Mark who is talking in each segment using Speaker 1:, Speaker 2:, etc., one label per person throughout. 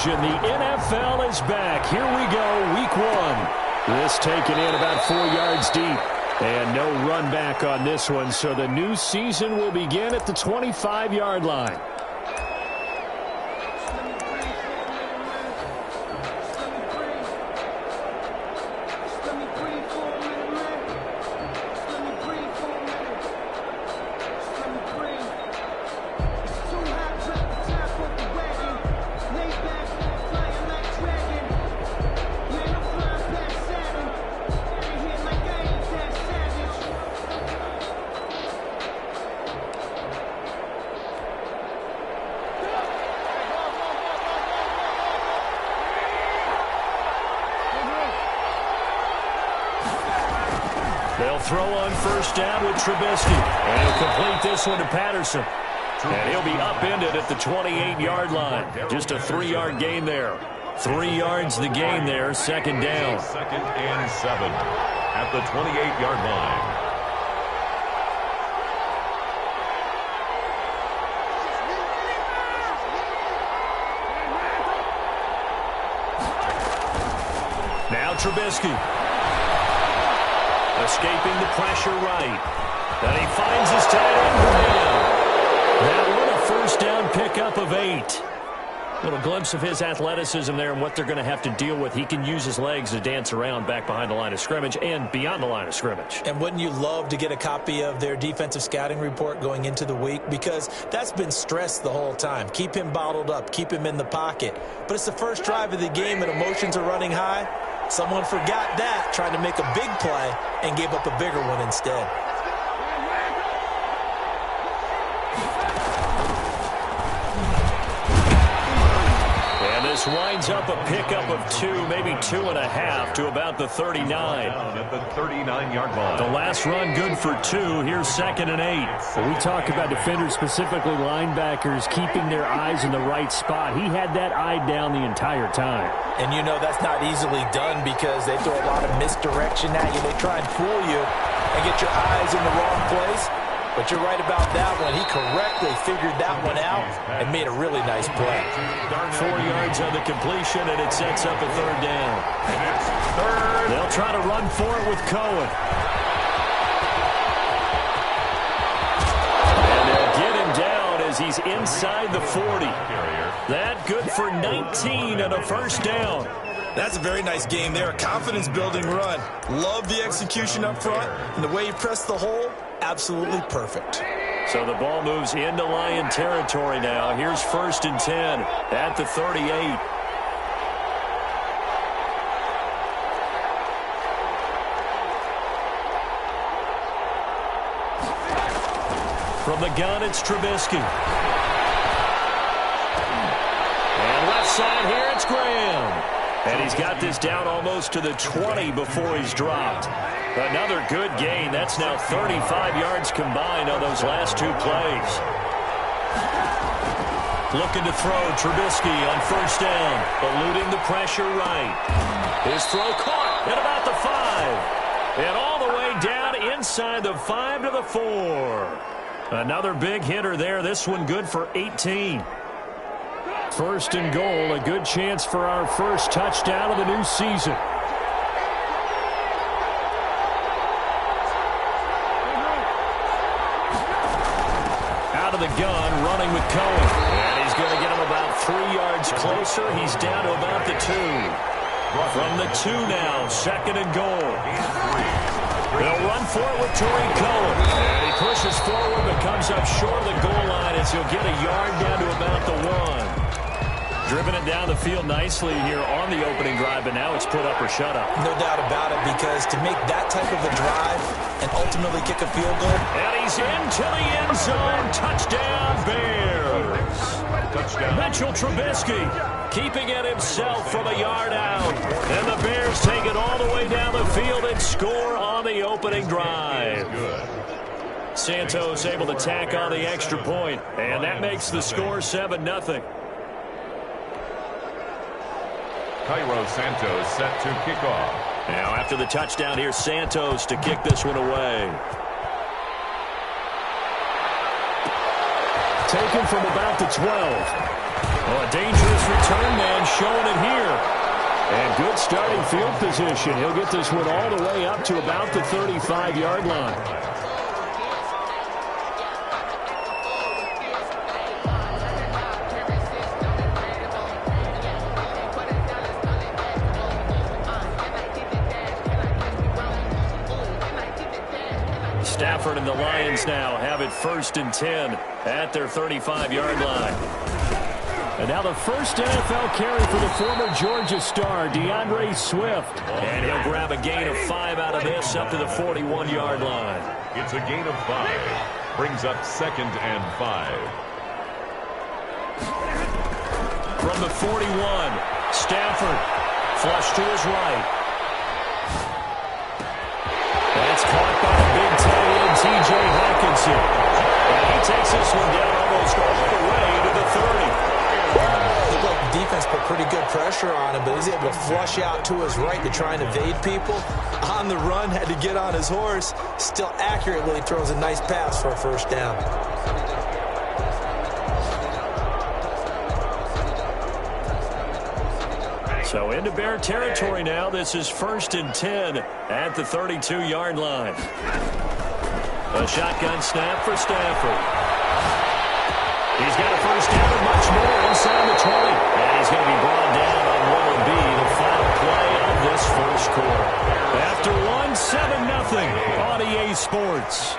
Speaker 1: action. The NFL is back. Here we go, week one. This taken in about 4 yards deep. And no run back on this one, so the new season will begin at the 25-yard line.
Speaker 2: They'll throw on first down with Trubisky. And he'll complete this one to Patterson. And he'll be upended at the 28-yard line. Just a 3-yard gain there. 3 yards the gain there, second down.
Speaker 3: Second and 7 at the 28-yard line.
Speaker 2: Now Trubisky. Escaping the pressure right. And he finds his tight end, Graham. That one, a first down pickup of 8. Little glimpse of his athleticism there and what they're going to have to deal with. He can use his legs to dance around back behind the line of scrimmage and beyond the line of scrimmage.
Speaker 4: And wouldn't you love to get a copy of their defensive scouting report going into the week? Because that's been stressed the whole time. Keep him bottled up. Keep him in the pocket. But it's the first drive of the game and emotions are running high. Someone forgot that, tried to make a big play, and gave up a bigger one instead.
Speaker 2: And this winds up a pickup of 2, maybe 2.5 to about the 39.
Speaker 3: At the 39-yard line.
Speaker 2: The last run good for 2. Here's second and 8.
Speaker 1: Well, we talk about defenders, specifically linebackers, keeping their eyes in the right spot. He had that eye down the entire time.
Speaker 4: And you know that's not easily done because they throw a lot of misdirection at you. They try and fool you and get your eyes in the wrong place. But you're right about that one. He correctly figured that one out and made a really nice play.
Speaker 2: 4 yards on the completion, and it sets up a third down. They'll try to run for it with Cohen. And they'll get him down as he's inside the 40. That good for 19 and a first down.
Speaker 4: That's a very nice game there. A confidence-building run. Love the execution up front. And the way he pressed the hole, absolutely perfect.
Speaker 2: So the ball moves into Lion territory now. Here's first and 10 at the 38. From the gun, it's Trubisky. And left side here, it's Graham. And he's got this down almost to the 20 before he's dropped. Another good gain. That's now 35 yards combined on those last 2 plays. Looking to throw Trubisky on first down. Eluding the pressure right. His throw caught at about the 5. And all the way down inside the 5 to the 4. Another big hitter there. This one good for 18. First and goal, a good chance for our first touchdown of the new season. Out of the gun, running with Cohen. And he's going to get him about 3 yards closer. He's down to about the 2. From the 2 now, second and goal. They'll run for it with Tariq Cohen. And he pushes forward but comes up short of the goal line as he'll get a yard down to about the 1. Driven it down the field nicely here on the opening drive, but now it's put up or shut up.
Speaker 4: No doubt about it, because to make that type of a drive and ultimately kick a field goal.
Speaker 2: And he's into the end zone. Touchdown, Bears. Touchdown. Mitchell Trubisky keeping it himself from a yard out. And the Bears take it all the way down the field and score on the opening drive. Santos able to tack on the extra point, and that makes the score 7-0.
Speaker 3: Cairo Santos set to kick off.
Speaker 2: Now after the touchdown, here's Santos to kick this one away.
Speaker 1: Taken from about the 12.
Speaker 2: Oh, a dangerous return man
Speaker 1: showing it here. And good starting field position. He'll get this one all the way up to about the 35-yard line. Stafford and the Lions now have it 1st and 10 at their 35-yard line. And now the first NFL carry for the former Georgia star, DeAndre Swift. And he'll grab a gain of 5 out of this up to the 41-yard line.
Speaker 3: It's a gain of 5. Brings up 2nd and 5.
Speaker 1: From the 41, Stafford flush to his right. That's caught by the big tight end, T.J. Hockenson. And he takes this one down almost all the way to the 30.
Speaker 4: Looked like the defense put pretty good pressure on him, but he's able to flush out to his right to try and evade people. On the run, had to get on his horse. Still accurately throws a nice pass for a first down.
Speaker 1: So into Bear territory now. This is 1st and 10 at the 32-yard line. A shotgun snap for Stafford. He's got a first down and much more inside the 20. And he's going to be brought down on what will be the final play of this first quarter. After 7-0 on EA Sports.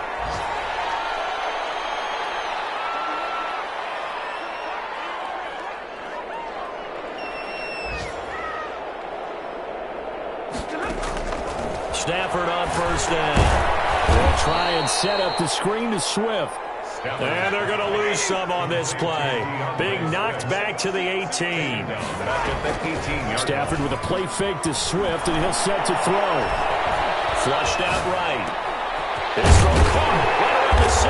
Speaker 1: Stafford on first down. They'll try and set up the screen to Swift. And they're going to lose some on this play. Being knocked back to the 18. Stafford with a play fake to Swift, and he'll set to throw. Flushed out right. His throw caught right around the 6.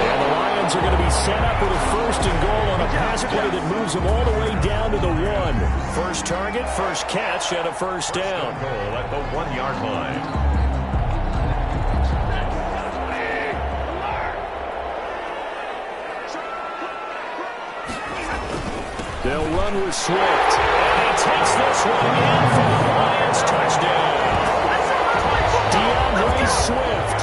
Speaker 1: And the Lions are going to be set up with a 1st and goal on a pass play that moves them all the way down to the 1. First target, first catch, and a first down.
Speaker 3: Goal at the 1-yard line.
Speaker 1: They'll run with Swift. And he takes this one in for the Lions touchdown. DeAndre Swift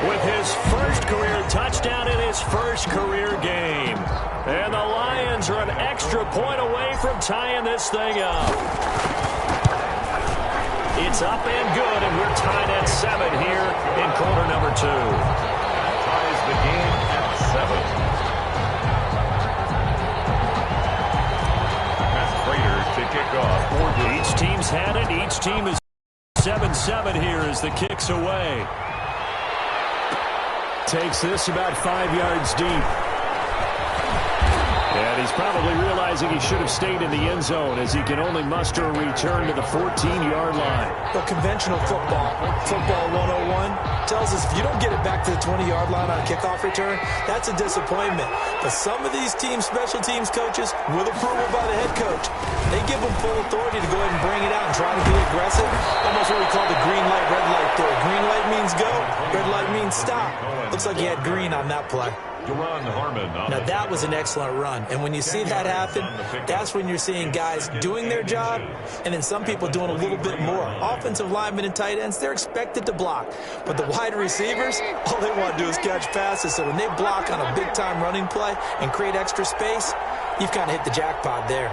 Speaker 1: with his first career touchdown in his first career game. And the Lions are an extra point away from tying this thing up. It's up and good, and we're tied at 7 here in quarter number 2.
Speaker 3: That ties the game at 7.
Speaker 1: Each team's had it. Each team is 7-7 here as the kick's away. Takes this about 5 yards deep. And he's probably realizing he should have stayed in the end zone as he can only muster a return to the 14-yard line.
Speaker 4: Well, conventional football 101, tells us if you don't get it back to the 20-yard line on a kickoff return, that's a disappointment. But some of these teams, special teams coaches, with approval by the head coach, they give them full authority to go ahead and bring it out and try to be aggressive. Almost what we call the green light, red light theory. Green light means go, red light means stop. Looks like he had green on that play. Now, that was an excellent run. And when you see that happen, that's when you're seeing guys doing their job and then some people doing a little bit more. Offensive linemen and tight ends, they're expected to block. But the wide receivers, all they want to do is catch passes. So when they block on a big-time running play and create extra space, you've kind of hit the jackpot there.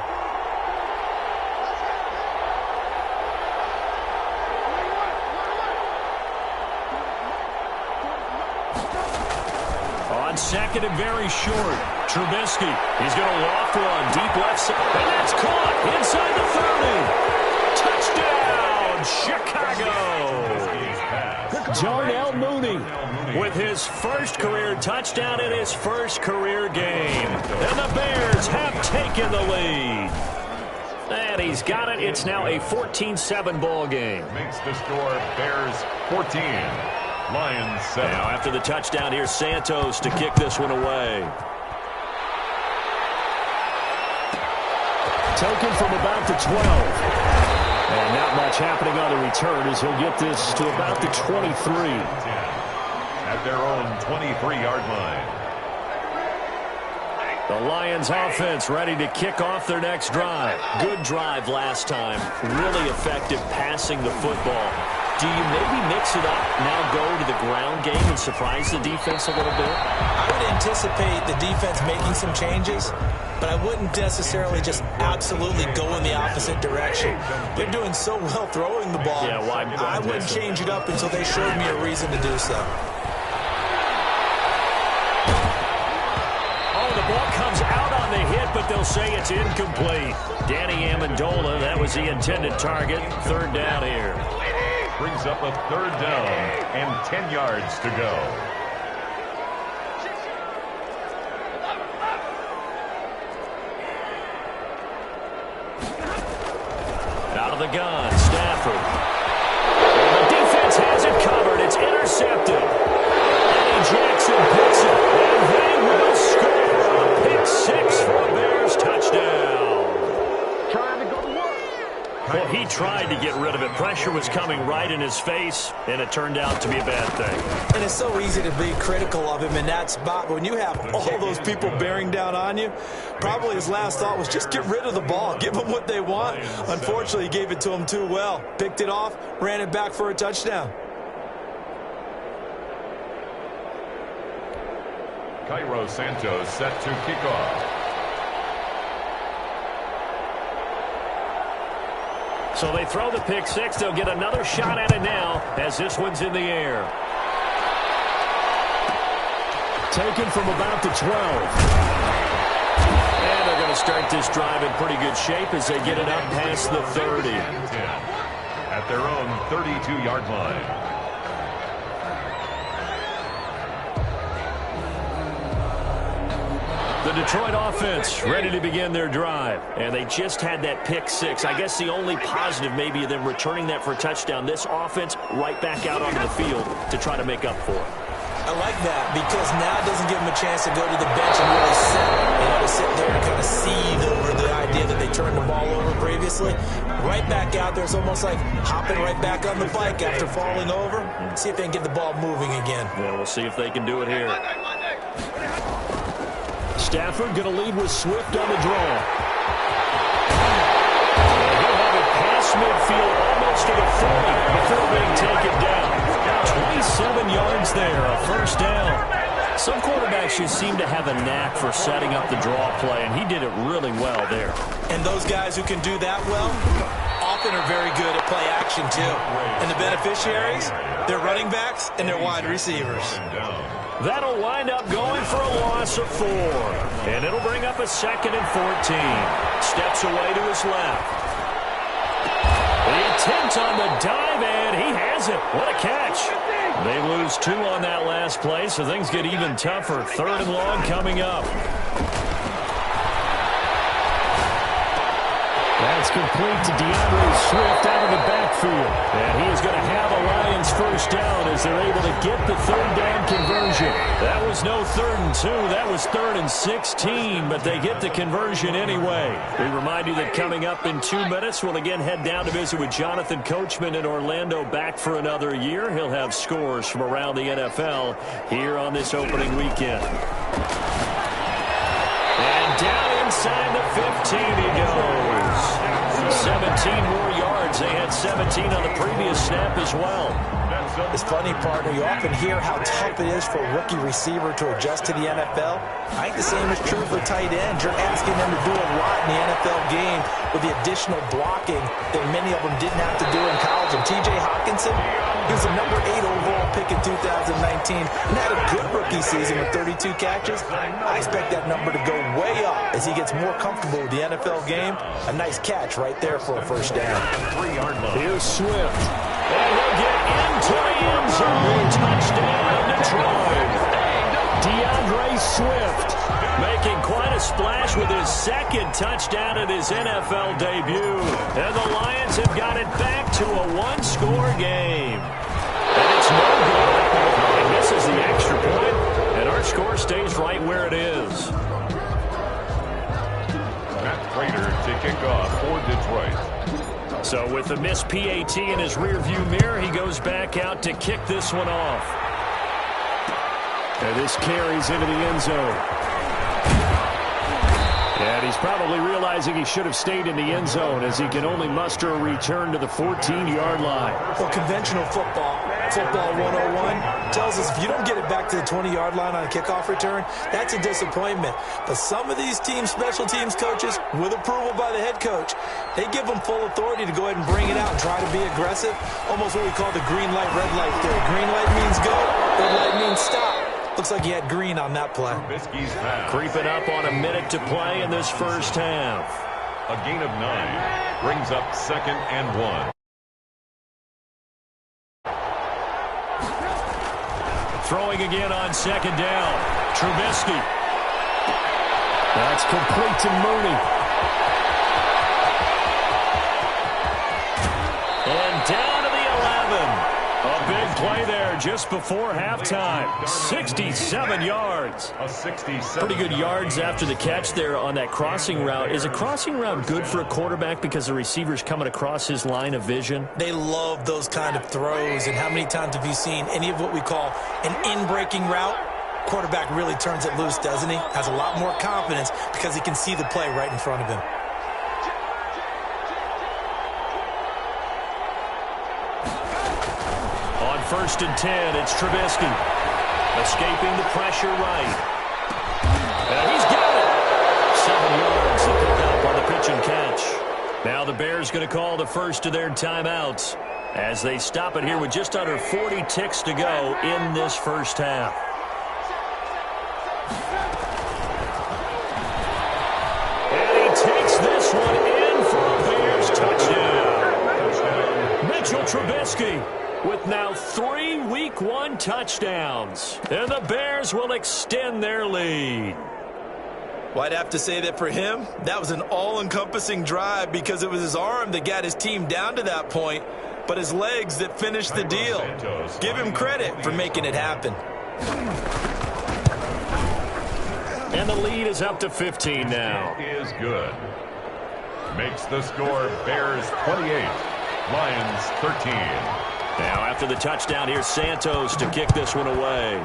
Speaker 1: Second and very short. Trubisky, he's going to loft one deep left side. And that's caught inside the 30. Touchdown, Chicago. Darnell Mooney with his first career touchdown in his first career game. And the Bears have taken the lead. And he's got it. It's now a 14-7 ball game.
Speaker 3: Makes the score Bears 14. Lions 7.
Speaker 1: Now after the touchdown, here's Santos to kick this one away. Taken from about the 12. And not much happening on the return as he'll get this to about the 23.
Speaker 3: At their own 23-yard line.
Speaker 2: The Lions offense ready to kick off their next drive. Good drive last time. Really effective passing the football. Do you maybe mix it up, now go to the ground game and surprise the defense a little bit?
Speaker 4: I would anticipate the defense making some changes, but I wouldn't necessarily just absolutely go in the opposite direction. They're doing so well throwing the ball.
Speaker 2: Yeah, why
Speaker 4: I wouldn't change it up until they showed me a reason to do so.
Speaker 2: Oh, the ball comes out on the hit, but they'll say it's incomplete. Danny Amendola, that was the intended target. Third down here.
Speaker 3: Brings up a third down and 10 yards to go.
Speaker 2: Out of the gun, Stafford. And the defense has it covered. It's intercepted. Eddie Jackson picks it, and they will score a pick six for a Bears touchdown. Well, he tried to get rid of it. Pressure was coming right in his face, and it turned out to be a bad thing.
Speaker 4: And it's so easy to be critical of him in that spot. When you have all those people bearing down on you, probably his last thought was just get rid of the ball. Give them what they want. Unfortunately, he gave it to them too well. Picked it off, ran it back for a touchdown.
Speaker 3: Cairo Santos set to kick off.
Speaker 2: So they throw the pick six. They'll get another shot at it now as this one's in the air.
Speaker 1: Taken from about the 12.
Speaker 2: And they're going to start this drive in pretty good shape as they get it up past the 30.
Speaker 3: At their own 32-yard line.
Speaker 2: The Detroit offense ready to begin their drive. And they just had that pick six. I guess the only positive maybe of them returning that for a touchdown. This offense right back out onto the field to try to make up for it.
Speaker 4: I like that because now it doesn't give them a chance to go to the bench and really sit. They had to sit there and kind of seethe over the idea that they turned the ball over previously. Right back out there. It's almost like hopping right back on the bike after falling over. See if they can get the ball moving again.
Speaker 2: Yeah, we'll see if they can do it here.
Speaker 1: Stafford going to lead with Swift on the draw.
Speaker 2: He'll have it past midfield almost to the 40 before being taken down. 27 yards there, a first down. Some quarterbacks just seem to have a knack for setting up the draw play, and he did it really well there.
Speaker 4: And those guys who can do that well often are very good at play action too. And the beneficiaries, they're running backs and they're wide receivers.
Speaker 2: That'll wind up going for a loss of 4. And it'll bring up a 2nd and 14. Steps away to his left. The attempt on the dive, and he has it. What a catch. They lose 2 on that last play, so things get even tougher. 3rd and long coming up.
Speaker 1: That's complete to DeAndre Swift out of the backfield. And he is going to have a Lions first down as they're able to get the 3rd down conversion.
Speaker 2: That was no 3rd and 2. That was 3rd and 16, but they get the conversion anyway. We remind you that coming up in 2 minutes, we'll again head down to visit with Jonathan Coachman in Orlando, back for another year. He'll have scores from around the NFL here on this opening weekend. And down inside the 15 he goes. 17 more yards. They had 17 on the previous snap as well.
Speaker 4: It's funny, partner. You often hear how tough it is for a rookie receiver to adjust to the NFL. I think the same is true for tight ends. You're asking them to do a lot in the NFL game with the additional blocking that many of them didn't have to do in college. And T.J. Hockenson, he was the number 8 overall pick in 2019 and had a good rookie season with 32 catches. I expect that number to go way up as he gets more comfortable with the NFL game. A nice catch right there for a first down.
Speaker 1: Here's Swift.
Speaker 2: And he'll get into the end zone. Touchdown, Detroit.
Speaker 1: DeAndre Swift
Speaker 2: making quite a splash with his 2nd touchdown in his NFL debut. And the Lions have got it back to a 1-score game. And it's no good. And this is the extra point. And our score stays right where it is.
Speaker 3: Matt Prater to kick off for Detroit.
Speaker 2: So with the missed PAT in his rearview mirror, he goes back out to kick this one off.
Speaker 1: And this carries into the end zone. And he's probably realizing he should have stayed in the end zone as he can only muster a return to the 14-yard line.
Speaker 4: Well, conventional football 101, tells us if you don't get it back to the 20-yard line on a kickoff return, that's a disappointment. But some of these teams, special teams coaches, with approval by the head coach, they give them full authority to go ahead and bring it out and try to be aggressive, almost what we call the green light, red light theory. Green light means go, red light means stop. Looks like he had green on that play.
Speaker 2: Creeping up on a minute to play in this first half.
Speaker 3: A gain of 9 brings up 2nd and 1.
Speaker 2: Throwing again on 2nd down. Trubisky.
Speaker 1: That's complete to Mooney.
Speaker 2: And down to the 11. A big play there just before halftime. 67 yards.
Speaker 3: A 67.
Speaker 2: Pretty good yards after the catch there on that crossing route. Is a crossing route good for a quarterback because the receiver's coming across his line of vision?
Speaker 4: They love those kind of throws. And how many times have you seen any of what we call an in-breaking route? Quarterback really turns it loose, doesn't he? Has a lot more confidence because he can see the play right in front of him.
Speaker 2: On 1st and 10, it's Trubisky. Escaping the pressure right. And he's got it. 7 yards to pick up on the pitch and catch. Now the Bears going to call the first of their timeouts as they stop it here with just under 40 ticks to go in this first half. And he takes this one in for a Bears touchdown. Mitchell Trubisky with now 3 Week 1 touchdowns. And the Bears will extend their lead.
Speaker 4: Well, I'd have to say that for him, that was an all-encompassing drive because it was his arm that got his team down to that point, but his legs that finished the deal. Give him credit for making it happen.
Speaker 2: And the lead is up to 15 now.
Speaker 3: Is good. Makes the score Bears 28, Lions 13.
Speaker 2: Now after the touchdown, here's Santos to kick this one away.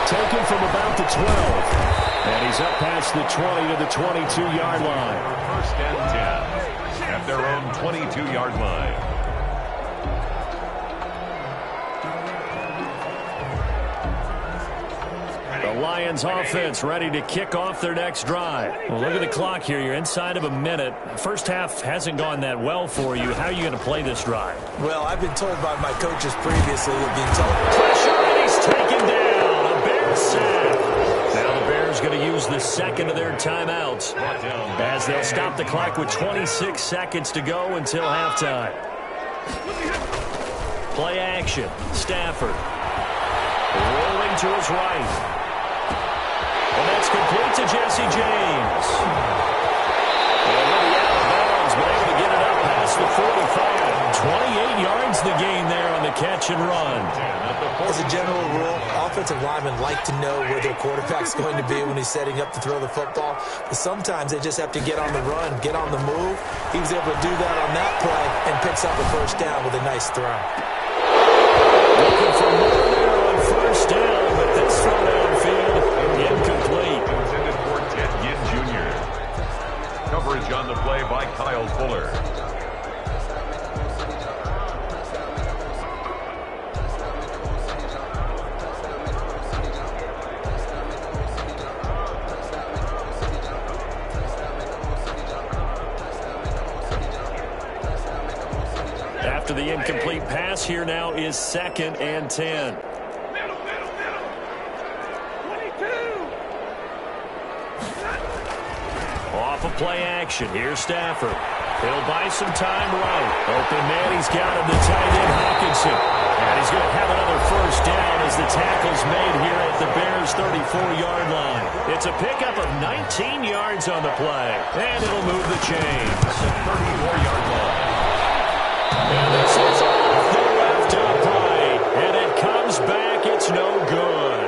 Speaker 1: Taken from about the 12. And he's up past the 20 to the 22-yard line.
Speaker 3: 1st and 10 at their own 22-yard line.
Speaker 2: The Lions offense ready to kick off their next drive. Well, look at the clock here. You're inside of a minute. First half hasn't gone that well for you. How are you going to play this drive?
Speaker 4: Well, I've been told by my coaches previously that being told.
Speaker 2: Pressure, and he's taken down. A Bears sack. Now the Bears going to use the second of their timeouts as they'll stop the clock with 26 seconds to go until halftime. Play action. Stafford. Rolling to his right. And that's complete to Jesse James. And really out of bounds, but able to get it up past the 45. 28 yards the gain there on the catch and run.
Speaker 4: As a general rule, offensive linemen like to know where their quarterback's going to be when he's setting up to throw the football. But sometimes they just have to get on the run, get on the move. He was able to do that on that play and picks up a first down with a nice throw.
Speaker 2: Looking for more there on first down, but this throw downfield incomplete.
Speaker 3: Intended for Ted Ginn Jr. Coverage on the play by Kyle Fuller.
Speaker 2: After the incomplete pass, here now is 2nd and 10. Off of play action. Here's Stafford. He'll buy some time right. Open man, he's got him, the tight end, Hockenson. And he's going to have another first down as the tackle's made here at the Bears' 34-yard line. It's a pickup of 19 yards on the play. And it'll move the chains.
Speaker 3: 34-yard line.
Speaker 2: And this is off the left upright. And it comes back. It's no good.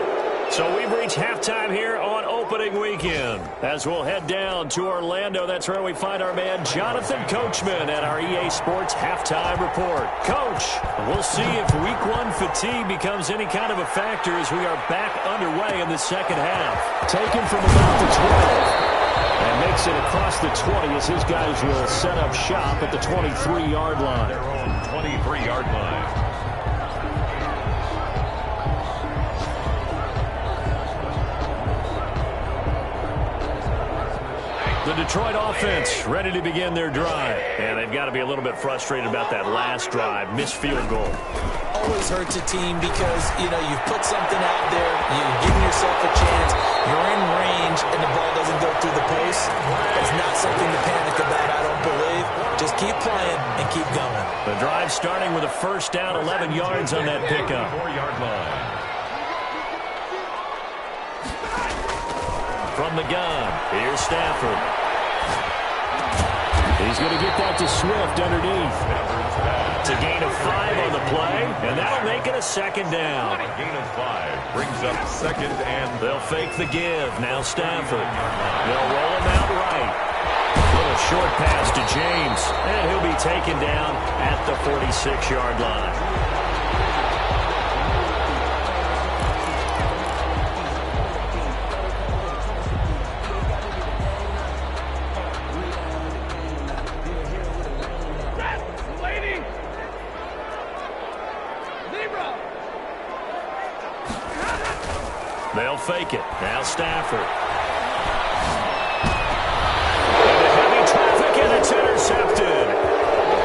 Speaker 2: So
Speaker 1: So we've reached halftime here on opening weekend. As we'll head down to Orlando, that's where we find our man Jonathan Coachman at our EA Sports Halftime Report. Coach, we'll see if Week 1 fatigue becomes any kind of a factor as we are back underway in the second half. Taken from about the 12. And makes it across the 20 as his guys will set up shop at the 23-yard line.
Speaker 3: Their own 23-yard line.
Speaker 1: The Detroit offense ready to begin their drive. And they've got to be a little bit frustrated about that last drive, missed field goal.
Speaker 4: Always hurts a team because, you've put something out there, you've given yourself a chance, you're in range, and the ball doesn't go through the post. It's not something to panic about, I don't believe. Just keep playing and keep going.
Speaker 1: The drive starting with a first down, 11 yards on that pickup.
Speaker 3: 4-yard line.
Speaker 1: From the gun, here's Stafford. He's going to get that to Swift underneath. It's a gain of 5 on the play, and that'll make it a second down.
Speaker 3: A gain of 5 brings up second and...
Speaker 1: They'll fake the give. Now Stafford. They'll roll him out right. Little short pass to James, and he'll be taken down at the 46-yard line. They'll fake it. Now Stafford. Into heavy traffic, and it's intercepted.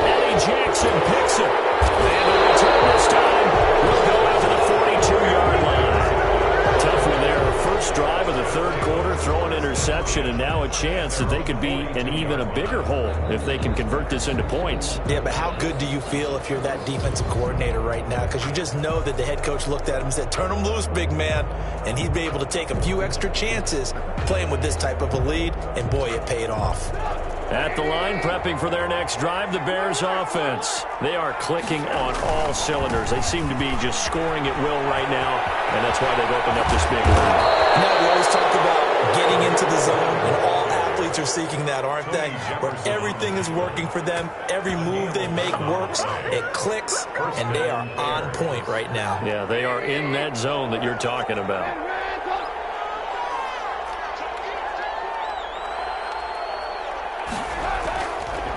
Speaker 1: Eddie Jackson picks it. And the return this time will go out to the 42-yard line. Tough one there. First drive of the third quarter, throw an interception, and now a chance that they could be in even a bigger hole if they can convert this into points.
Speaker 4: Yeah, but how good do you feel if you're that defensive coordinator right now? Because you just know that the head coach looked at him and said, turn him loose, big man. And he'd be able to take a few extra chances playing with this type of a lead, and boy, it paid off.
Speaker 1: At the line, prepping for their next drive, the Bears offense. They are clicking on all cylinders. They seem to be just scoring at will right now, and that's why they've opened up this big lead.
Speaker 4: We always talk about getting into the zone, and all athletes are seeking that, aren't they? Where everything is working for them, every move they make works, it clicks, and they are on point right now.
Speaker 1: Yeah, they are in that zone that you're talking about.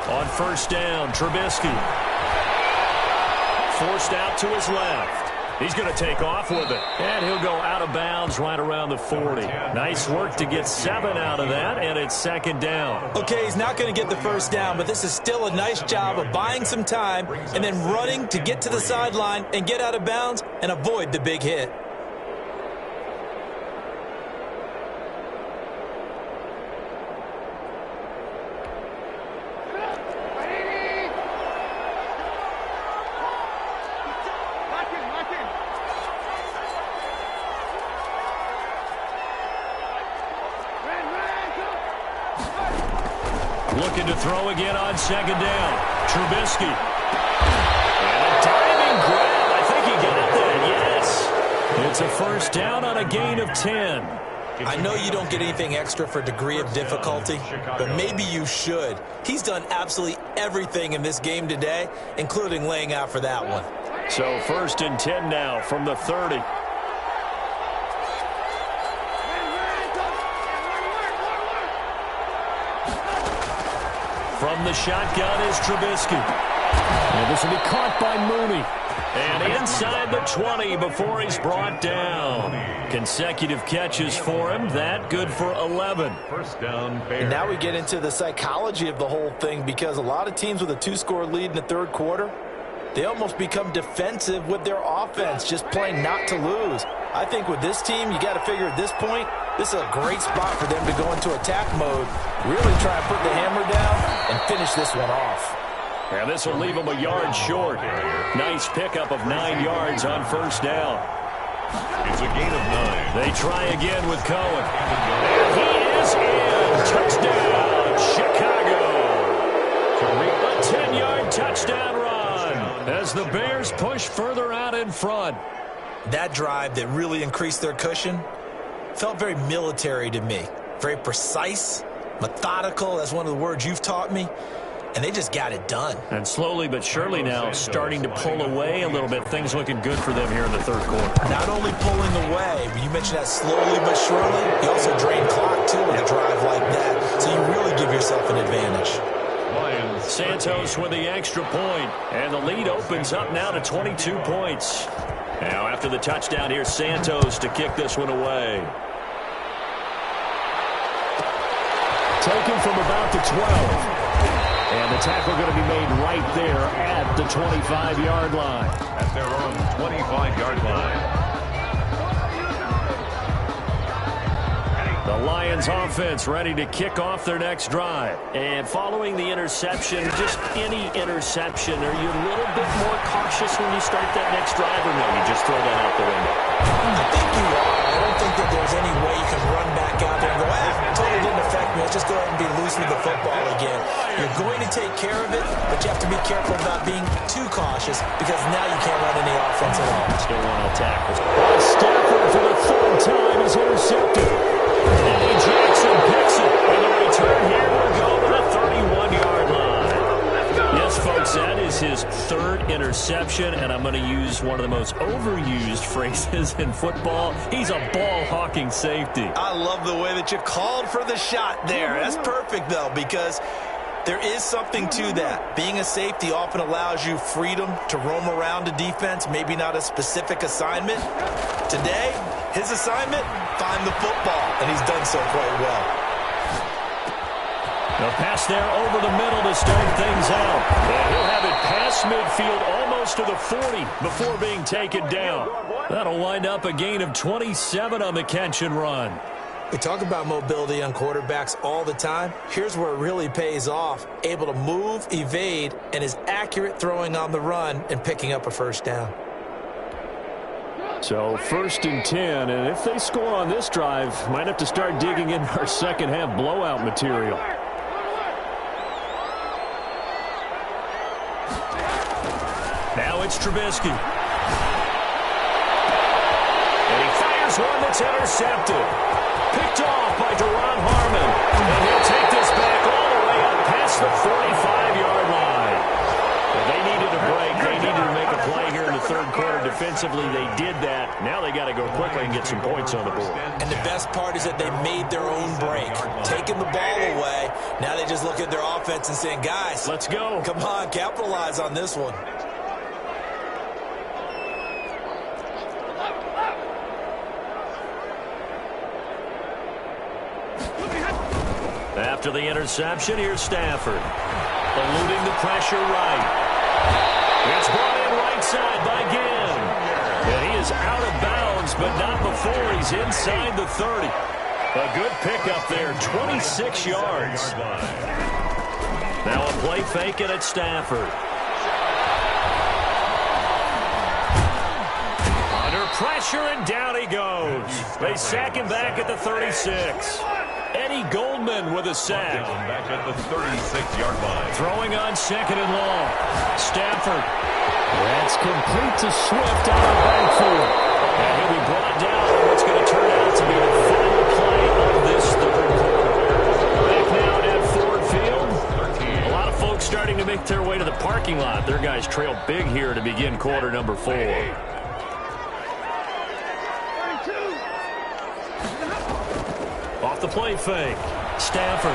Speaker 1: On first down, Trubisky. Forced out to his left. He's going to take off with it. And he'll go out of bounds right around the 40. Nice work to get 7 out of that, and it's second down.
Speaker 4: Okay, he's not going to get the first down, but this is still a nice job of buying some time and then running to get to the sideline and get out of bounds and avoid the big hit.
Speaker 1: Looking to throw again on second down. Trubisky. And a diving grab. I think he got that, yes. It's a first down on a gain of 10.
Speaker 4: I know you don't get anything extra for degree of difficulty, but maybe you should. He's done absolutely everything in this game today, including laying out for that one.
Speaker 1: So first and 10 now from the 30. From the shotgun is Trubisky. And this will be caught by Mooney. And inside the 20 before he's brought down. Consecutive catches for him. That good for 11.
Speaker 3: First down, Bears.
Speaker 4: And now we get into the psychology of the whole thing, because a lot of teams with a 2-score lead in the third quarter, they almost become defensive with their offense, just playing not to lose. I think with this team, you got to figure at this point, this is a great spot for them to go into attack mode, really try and put the hammer down and finish this one off.
Speaker 1: And this will leave him a yard short. Nice pickup of 9 yards on first down.
Speaker 3: It's a gain of 9.
Speaker 1: They try again with Cohen. And he is in. Touchdown, Chicago. A 10-yard touchdown run as the Bears push further out in front.
Speaker 4: That drive that really increased their cushion, felt very military to me. Very precise, methodical. That's one of the words you've taught me. And they just got it done.
Speaker 2: And slowly but surely now starting to pull away a little bit. Things looking good for them here in the third quarter.
Speaker 4: Not only pulling away, but you mentioned that slowly but surely. You also drain clock, too, with a drive like that. So you really give yourself an advantage.
Speaker 2: Santos with the extra point. And the lead opens up now to 22 points. Now after the touchdown, here's Santos to kick this one away.
Speaker 1: Taken from about the 12. And the tackle going to be made right there at the 25-yard line.
Speaker 3: At their own 25-yard line.
Speaker 2: The Lions offense ready to kick off their next drive. And following the interception, just any interception, are you a little bit more cautious when you start that next drive, or no, you just throw that out the window?
Speaker 4: I think you are. I don't think that there's any way you can run back out there and go, totally didn't affect me. Let's just go ahead and be loose with the football again. You're going to take care of it, but you have to be careful about being too cautious because now you can't run any offense at all.
Speaker 2: Still want to tackle.
Speaker 1: Stafford for the third time is intercepted.
Speaker 2: Eddie Jackson picks it. And the return here will go to the 31-yard line. Yes, folks, that is his third interception, and I'm going to use one of the most overused phrases in football. He's a ball-hawking safety.
Speaker 4: I love the way that you called for the shot there. That's perfect, though, because there is something to that. Being a safety often allows you freedom to roam around a defense, maybe not a specific assignment. Today, his assignment, find the football, and he's done so quite well.
Speaker 2: The pass there over the middle to start things out. And he'll have it past midfield almost to the 40 before being taken down. That'll wind up a gain of 27 on the catch and run.
Speaker 4: We talk about mobility on quarterbacks all the time. Here's where it really pays off. Able to move, evade, and is accurate throwing on the run and picking up a first down.
Speaker 1: So 1st and 10, and if they score on this drive, might have to start digging in our second half blowout material.
Speaker 2: Now it's Trubisky. And he fires one that's intercepted. Picked off by Duron Harmon. And he'll take this back all the way up past the 45-yard line. Well, they needed a break. They needed to make a play here in the third quarter. Defensively, they did that. Now they got to go quickly and get some points on the board.
Speaker 4: And the best part is that they made their own break. Taking the ball away. Now they just look at their offense and saying, guys,
Speaker 2: let's go.
Speaker 4: Come on, capitalize on this one.
Speaker 2: After the interception, here's Stafford. Eluding the pressure right. It's brought in right side by Ginn. And he is out of bounds, but not before he's inside the 30. A good pickup there, 26 yards. Now a play fake it at Stafford. Under pressure, and down he goes. They sack him back at the 36. Eddie Goldman with a sack.
Speaker 3: Back at the 36-yard line.
Speaker 2: Throwing on 2nd and long. Stafford.
Speaker 1: That's complete to Swift out of backfield.
Speaker 2: And he'll be brought down on what's going to turn out to be the final play of this third quarter. Back now at Ford Field. A lot of folks starting to make their way to the parking lot. Their guys trail big here to begin quarter number 4. Off the play fake. Stafford.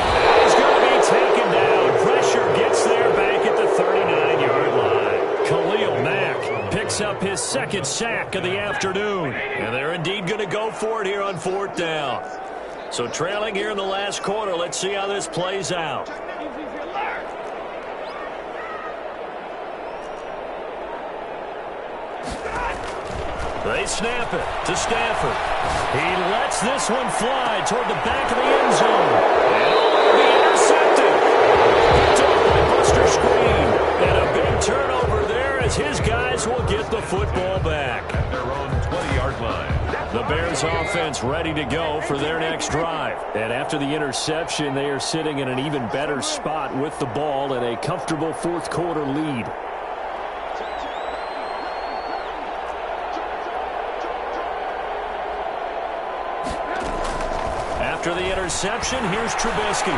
Speaker 2: And he's going to be taken down. Pressure gets there back at the 39-yard line. Khalil Mack picks up his second sack of the afternoon. And they're indeed going to go for it here on 4th down. So trailing here in the last quarter. Let's see how this plays out. They snap it to Stafford. He lets this one fly toward the back of the end zone. And it'll be intercepted. Picked off by Buster Screen. And a big turnover there as his guys will get the football back.
Speaker 3: At their own 20-yard line.
Speaker 2: The Bears offense ready to go for their next drive.
Speaker 1: And after the interception, they are sitting in an even better spot with the ball and a comfortable 4th quarter lead.
Speaker 2: After the interception, here's Trubisky.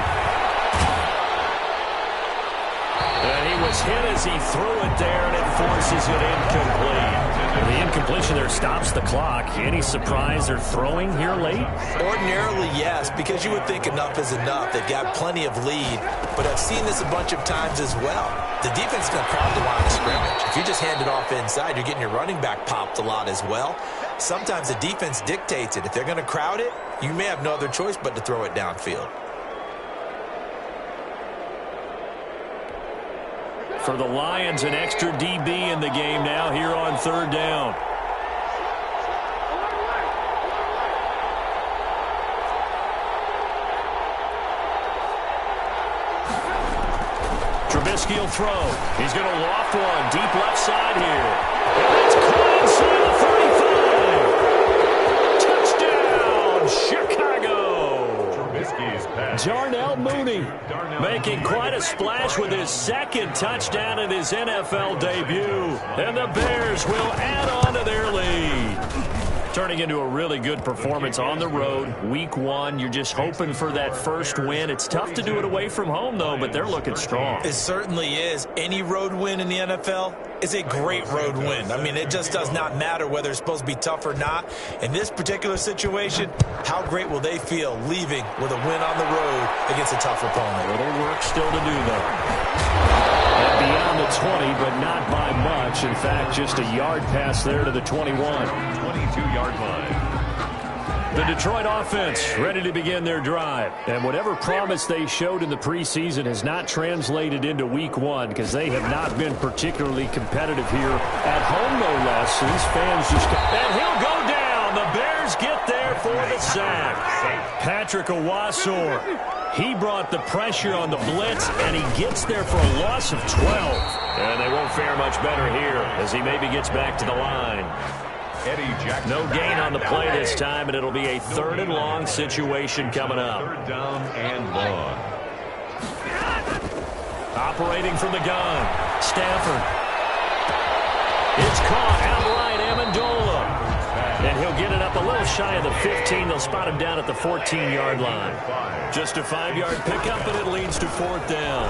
Speaker 2: And he was hit as he threw it there, and it forces it incomplete.
Speaker 1: The incompletion there stops the clock. Any surprise they're throwing here late?
Speaker 4: Ordinarily, yes, because you would think enough is enough. They've got plenty of lead, but I've seen this a bunch of times as well. The defense is going to crowd the line of scrimmage. If you just hand it off inside, you're getting your running back popped a lot as well. Sometimes the defense dictates it. If they're going to crowd it, you may have no other choice but to throw it downfield.
Speaker 2: For the Lions, an extra DB in the game now here on third down. Trubisky will throw. He's going to loft one deep left side here. And it's caught inside the 35. Touchdown, Chicago.
Speaker 3: Trubisky's pass.
Speaker 1: Darnell Mooney
Speaker 2: making quite a splash with his second touchdown in his NFL debut. And the Bears will add on to their lead. Turning into a really good performance on the road. Week 1, you're just hoping for that first win. It's tough to do it away from home, though, but they're looking strong.
Speaker 4: It certainly is. Any road win in the NFL is a great road win. I mean, it just does not matter whether it's supposed to be tough or not. In this particular situation, how great will they feel leaving with a win on the road against a tough opponent?
Speaker 2: A little work still to do, though.
Speaker 1: And beyond the 20, but not by much. In fact, just a yard pass there to the 21.
Speaker 3: 22-yard line.
Speaker 1: The Detroit offense ready to begin their drive. And whatever promise they showed in the preseason has not translated into week 1 because they have not been particularly competitive here at home, no less. So these fans just...
Speaker 2: And he'll go down. The Bears get there for the sack. Patrick Owasor. He brought the pressure on the blitz, and he gets there for a loss of 12. And they won't fare much better here as he maybe gets back to the line.
Speaker 3: Eddie Jackson.
Speaker 2: No gain on the play this time, and it'll be a third and long situation coming up.
Speaker 3: Third down and long.
Speaker 2: Operating from the gun, Stafford. It's caught outright, Amendola. And he'll get it up a little shy of the 15. They'll spot him down at the 14-yard line. Just a 5-yard pickup, and it leads to fourth down.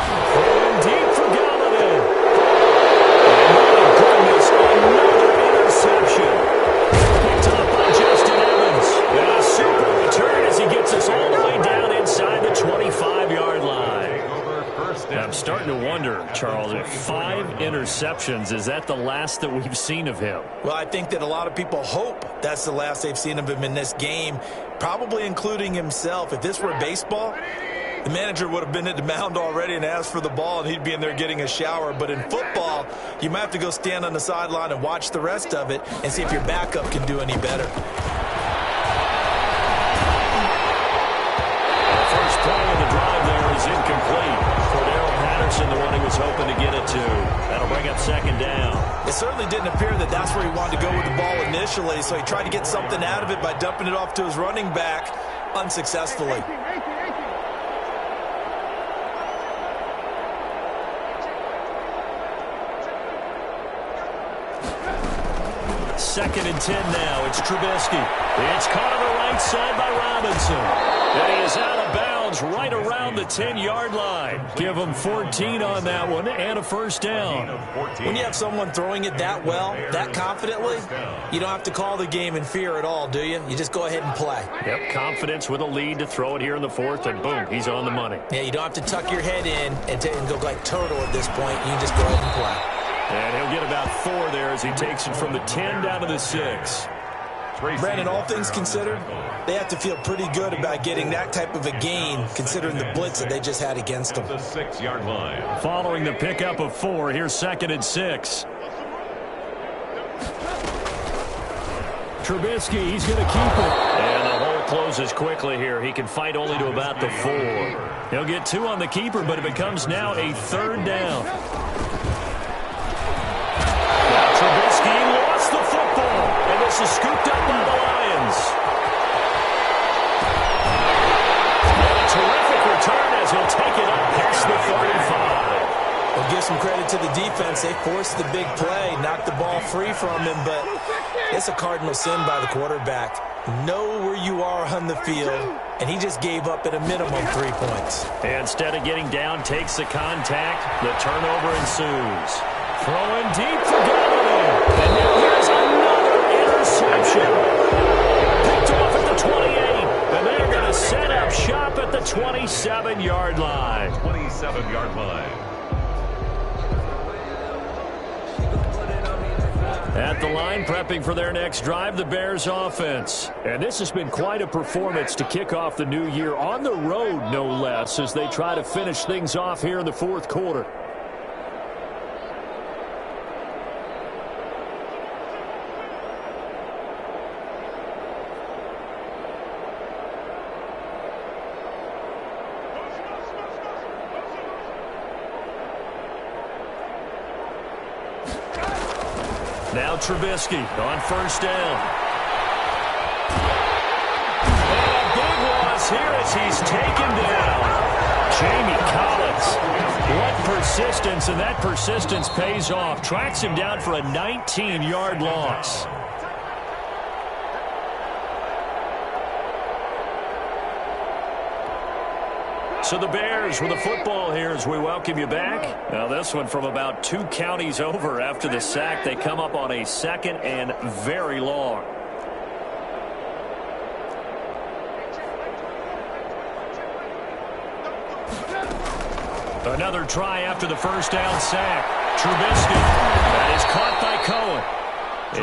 Speaker 2: And deep for Galladay. And my goodness, another interception. Picked up by Justin Evans. And a super return as he gets us all the way down inside the 25-yard line. I'm starting to wonder, Charles, if 5 interceptions, is that the last that we've seen of him?
Speaker 4: Well, I think that a lot of people hope that's the last they've seen of him in this game, probably including himself. If this were baseball, the manager would have been at the mound already and asked for the ball, and he'd be in there getting a shower. But in football, you might have to go stand on the sideline and watch the rest of it and see if your backup can do any better.
Speaker 2: The first play of the drive there is incomplete. Cordero Patterson, the one he was hoping to get it to. That'll bring up second down.
Speaker 4: It certainly didn't appear that that's where he wanted to go with the ball initially, so he tried to get something out of it by dumping it off to his running back unsuccessfully.
Speaker 2: Second and 10 now. It's Trubisky. It's caught on the right side by Robinson. And he is out of bounds right around the 10-yard line. Give him 14 on that one and a first down.
Speaker 4: When you have someone throwing it that well, that confidently, you don't have to call the game in fear at all, do you? You just go ahead and play.
Speaker 1: Yep, confidence with a lead to throw it here in the fourth, and boom, he's on the money.
Speaker 4: Yeah, you don't have to tuck your head in and go like turtle at this point. You can just go ahead and play.
Speaker 2: And he'll get about 4 there as he takes it from the 10 down to the 6.
Speaker 4: Brandon, all things considered, they have to feel pretty good about getting that type of a gain considering the blitz that they just had against them.
Speaker 3: The 6-yard line.
Speaker 2: Following the pickup of 4, here's second and 6.
Speaker 1: Trubisky, he's going to keep it.
Speaker 2: And the hole closes quickly here. He can fight only to about the 4. He'll get 2 on the keeper, but it becomes now a third down. Trubisky lost the football, and this is scooped up by the Lions. And a terrific return as he'll take it up past the 35.
Speaker 4: Well, give some credit to the defense. They forced the big play, knocked the ball free from him, but it's a cardinal sin by the quarterback. Know where you are on the field, and he just gave up at a minimum 3 points.
Speaker 2: Instead of getting down, takes the contact. The turnover ensues. Throwing deep for Golladay. And now here's another interception. Picked off at the 28. And they're going to set up shop at the 27-yard line.
Speaker 3: 27-yard line.
Speaker 2: At the line, prepping for their next drive, the Bears offense.
Speaker 1: And this has been quite a performance to kick off the new year on the road, no less, as they try to finish things off here in the fourth quarter.
Speaker 2: Now Trubisky on first down. And a big loss here as he's taken down. Jamie Collins. What persistence, and that persistence pays off. Tracks him down for a 19-yard loss. So the Bears with the football here as we welcome you back. Now this one from about 2 counties over after the sack. They come up on a 2nd and very long. Another try after the first down sack. Trubisky. That is caught by Cohen.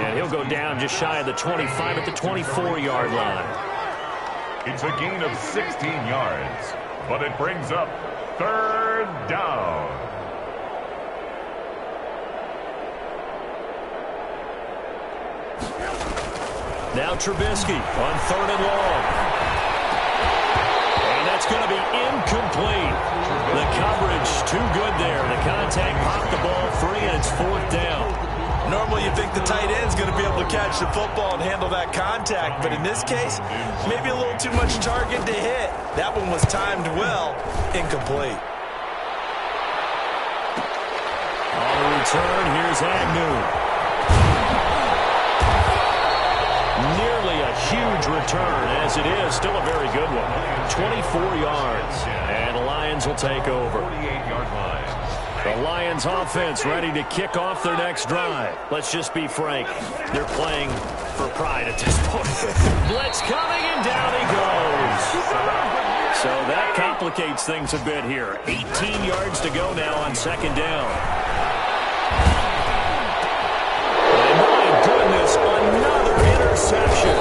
Speaker 2: And he'll go down just shy of the 25 at the 24-yard line.
Speaker 3: It's a gain of 16 yards. But it brings up 3rd down.
Speaker 2: Now Trubisky on 3rd and long. And that's going to be incomplete. The coverage too good there. The contact popped the ball free, and it's 4th down.
Speaker 4: Normally you think the tight end's going to be able to catch the football and handle that contact, but in this case, maybe a little too much target to hit. That one was timed well, incomplete.
Speaker 2: On the return, here's Agnew. Nearly a huge return, as it is, still a very good one. 24 yards, and the Lions will take over.
Speaker 3: 48-yard line.
Speaker 2: The Lions offense ready to kick off their next drive. Let's just be frank. They're playing for pride at this point. Blitz coming, and down he goes. So that complicates things a bit here. 18 yards to go now on 2nd down. And my goodness, another interception.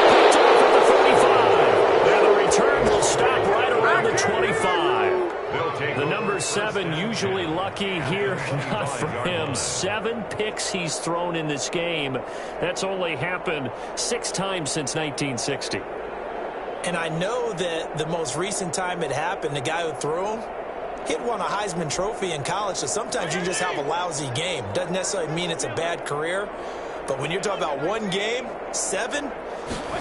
Speaker 2: Picked off at the 35. And the return will stop right around the 25. The number 7 usually lucky here, not for him. 7 picks he's thrown in this game. That's only happened 6 times since 1960.
Speaker 4: And I know that the most recent time it happened, the guy who threw him, he'd won a Heisman Trophy in college, so sometimes you just have a lousy game. Doesn't necessarily mean it's a bad career, but when you're talking about one game, 7,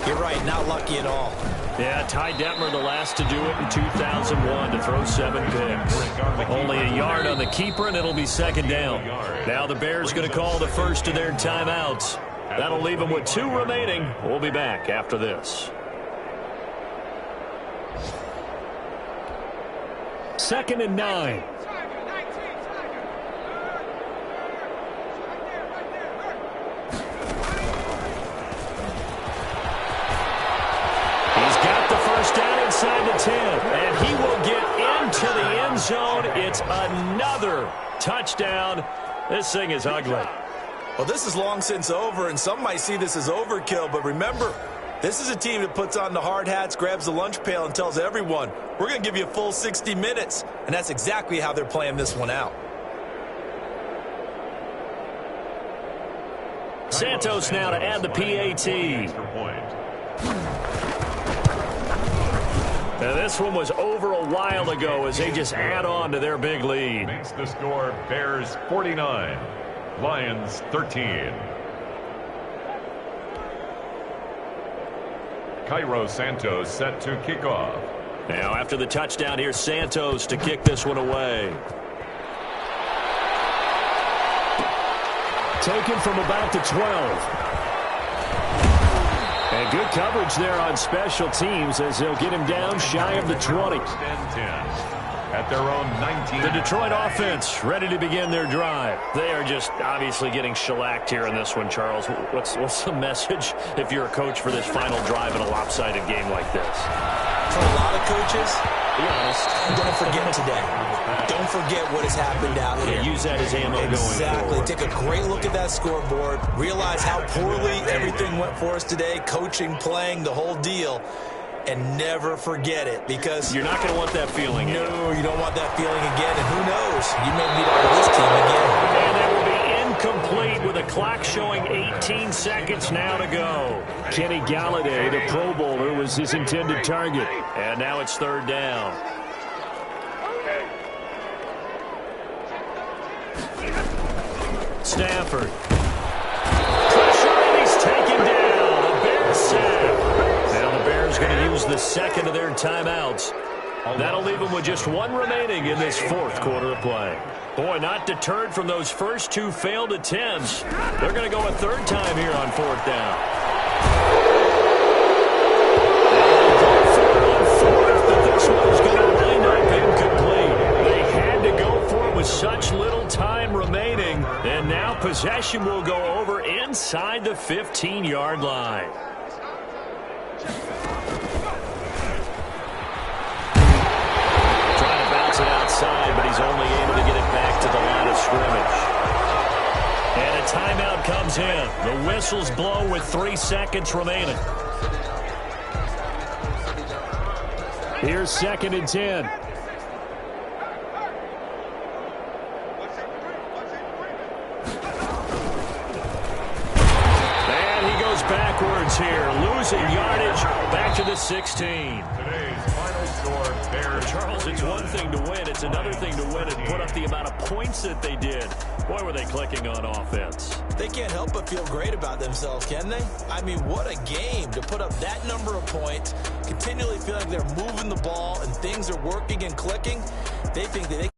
Speaker 4: you're right, not lucky at all.
Speaker 2: Yeah, Ty Detmer the last to do it in 2001 to throw 7 picks. Only a yard on the keeper, and it'll be 2nd down. Now the Bears going to call the first of their timeouts. That'll leave them with 2 remaining. We'll be back after this.
Speaker 1: 2nd and 9.
Speaker 2: Down inside the 10, and he will get into the end zone. It's another touchdown. This thing is ugly.
Speaker 4: Well, this is long since over, and some might see this as overkill, but remember, this is a team that puts on the hard hats, grabs the lunch pail, and tells everyone, we're going to give you a full 60 minutes, and that's exactly how they're playing this one out.
Speaker 2: Santos now to add the PAT. Now this one was over a while ago as they just add on to their big lead.
Speaker 3: Makes the score Bears 49, Lions 13. Cairo Santos set to kick off.
Speaker 2: Now after the touchdown, here's Santos to kick this one away.
Speaker 1: Taken from about the 12. And good coverage there on special teams as they'll get him down shy of the 20.
Speaker 3: At their own 19.
Speaker 2: The Detroit offense ready to begin their drive. They are just obviously getting shellacked here in this one, Charles. What's the message if you're a coach for this final drive in a lopsided game like this?
Speaker 4: For a lot of coaches,
Speaker 2: be honest,
Speaker 4: don't forget today. Don't forget what has happened out here.
Speaker 2: Use that as ammo going forward.
Speaker 4: Exactly. Take a great look at that scoreboard. Realize how poorly everything went for us today. Coaching, playing, the whole deal. And never forget it, because
Speaker 2: you're not going to want that feeling again.
Speaker 4: No, you don't want that feeling again. And who knows? You may meet up with this team again.
Speaker 2: And that will be incomplete with a clock showing 18 seconds now to go.
Speaker 1: Kenny Galladay, the Pro Bowler, was his intended target.
Speaker 2: And now it's third down. Stafford. Pressure, and he's taken down. A Bears sack. Now the Bears going to use the second of their timeouts. That'll leave them with just one remaining in this fourth quarter of play. Boy, not deterred from those first two failed attempts. They're going to go a third time here on fourth down. This one's going to wind up incomplete. They had to go for it with such little time remaining, and now possession will go over inside the 15-yard line. Trying to bounce it outside, but he's only able to get it back to the line of scrimmage. And a timeout comes in. The whistles blow with 3 seconds remaining.
Speaker 1: Here's 2nd and 10.
Speaker 2: And he goes backwards here, losing yardage back to the 16.
Speaker 3: Today's final score, Bears.
Speaker 2: Charles, it's one thing to win. It's another thing to win and put up the amount of points that they did. Boy, were they clicking on offense.
Speaker 4: They can't help but feel great about themselves, can they? I mean, what a game to put up that number of points, continually feel like they're moving the ball and things are working and clicking. They think that they